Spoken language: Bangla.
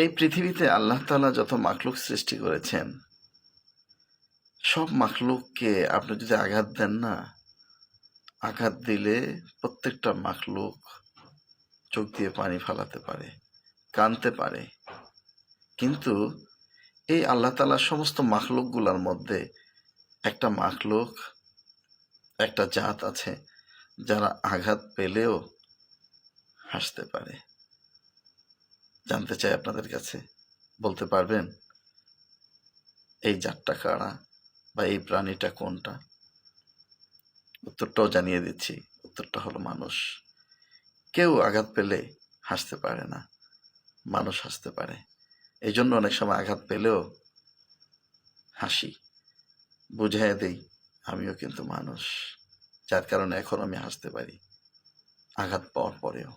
এই পৃথিবীতে আল্লাহ তাআলা যত মাখলুক সৃষ্টি করেছেন, সব মাখলুককে আপনি যদি আঘাত দেন না, আঘাত দিলে প্রত্যেকটা মাখলুক চোখ দিয়ে পানি ফালাতে পারে, কাঁদতে পারে। কিন্তু এই আল্লাহ তাআলার সমস্ত মাখলুকগুলোর মধ্যে একটা মাখলুক, একটা জাত আছে যারা আঘাত পেলেও হাসতে পারে। জানতে চাই আপনাদের কাছে, বলতে পারবেন এই জাতটা কারা বা এই প্রাণীটা কোনটা? উত্তরটাও জানিয়ে দিচ্ছি, উত্তরটা হলো মানুষ। কেউ আঘাত পেলে হাসতে পারে না, মানুষ হাসতে পারে। এই জন্য অনেক সময় আঘাত পেলেও হাসি, বুঝাইয়া দেই আমিও কিন্তু মানুষ, যার কারণে এখন আমি হাসতে পারি আঘাত পাওয়ার পরেও।